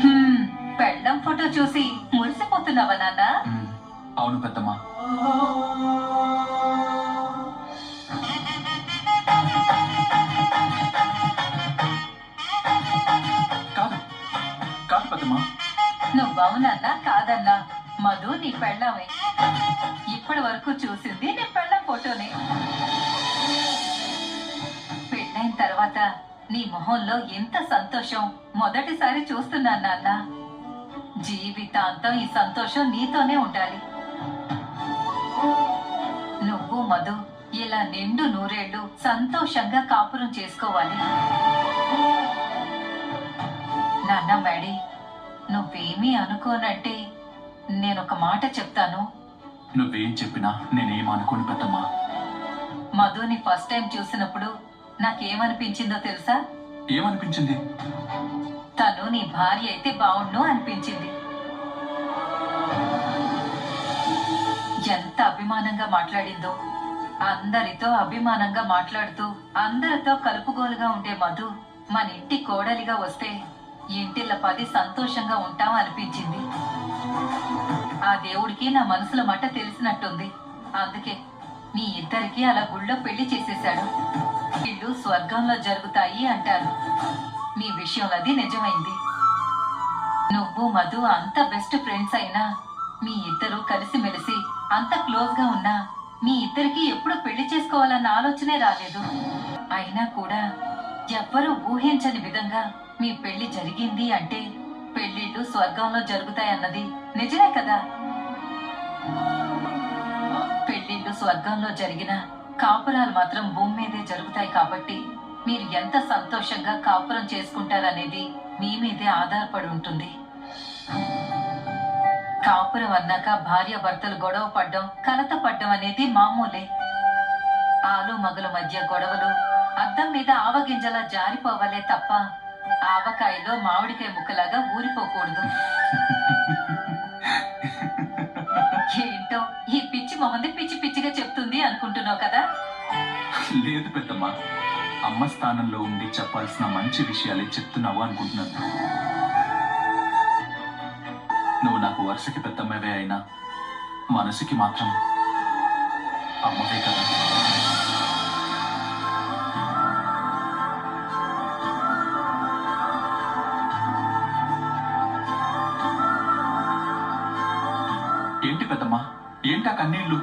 హ్మ్, పెళ్ళం ఫోటో చూసి మురిసిపోతున్నావా నాన్న? ఉమ్, అవును పెద్దమ్మా. కాదు కాదు పెద్దమ్మా. నువ్వవునన్నా కాదన్నా మధు నీ పెళ్ళామే. ఇప్పటి వరకు చూసింది నీ పెళ్ళం ఫోటోనే. పెళ్ళైన తర్వాత నీ మొహంలో ఎంత సంతోషం మొదటిసారి చూస్తున్నాను నాన్న. జీవితాంతం ఈ సంతోషం నీతోనే ఉండాలి. నువ్వు మధు ఇలా నిండు నూరేళ్లు సంతోషంగా కాపురం చేసుకోవాలి. నాన్న మేడీ, నువ్వేమీ అనుకోనంటే నేనొక మాట చెప్తాను. నువ్వేం చెప్పినా నేనేం అనుకోను పెద్దమ్మా. మధుని ఫస్ట్ టైం చూసినప్పుడు నాకేమనిపించిందో తెలుసా? ఏమనిపించింది? తను నీ భార్య అయితే బావుండు అనిపించింది. ఎంత అభిమానంగా మాట్లాడిందో. అందరితో అభిమానంగా మాట్లాడుతూ అందరితో కలుపుగోలుగా ఉండే మధు మన ఇంటి కోడలిగా వస్తే ఇంటిల్ల 10 సంతోషంగా ఉంటాం అనిపించింది. ఆ దేవుడికి నా మనసులో మాట తెలిసినట్టుంది. అందుకే మీ ఇద్దరికి అలా గుళ్ళో పెళ్లి చేసేశాడు. ఇళ్ళు స్వర్గంలో జరుగుతాయి అంటారు. మీ విషయంలో అది నిజమైంది. నువ్వు మధు అంత బెస్ట్ ఫ్రెండ్స్ అయినా మీ ఇద్దరు కలిసిమెలిసి అంత క్లోజ్ గా ఉన్నా మీ ఇద్దరికి ఎప్పుడు పెళ్లి చేసుకోవాలన్న ఆలోచనే రాలేదు. అయినా కూడా ఎవ్వరూ ఊహించని విధంగా మీ పెళ్లి జరిగింది అంటే పెళ్లిళ్ళు స్వర్గంలో జరుగుతాయన్నది నిజమే కదా. పెళ్లిళ్ళు స్వర్గంలో జరిగిన కాపురాలు మాత్రం భూమి మీదే జరుగుతాయి. కాబట్టి మీరు ఎంత సంతోషంగా కాపురం చేసుకుంటారనేది మీ మీదే ఆధారపడి ఉంటుంది. కాపురం అన్నాక భార్య భర్తలు గొడవ పడ్డం కలత పడ్డం అనేది మామూలే. ఆలు మగుల మధ్య గొడవలు అద్దం మీద ఆవగింజలా జారిపోవాలే తప్ప ఆవకాయలో మామిడికాయ ముక్కలాగా ఊరిపోకూడదు. ఏంటో ఈ పిచ్చి మొహంది పిచ్చి పిచ్చిగా చెప్తుంది అనుకుంటున్నావు కదా? లేదు పెద్దమ్మా, అమ్మ స్థానంలో ఉండి చెప్పాల్సిన మంచి విషయాలే చెప్తున్నావు అనుకుంటున్నాను. నువ్వు నాకు వరుసకి పెద్దమ్మవే అయినా మనసుకి మాత్రం అమ్మవే కదా. ఏంటి పెద్దమ్మా, ఏంటా కన్నీళ్ళు?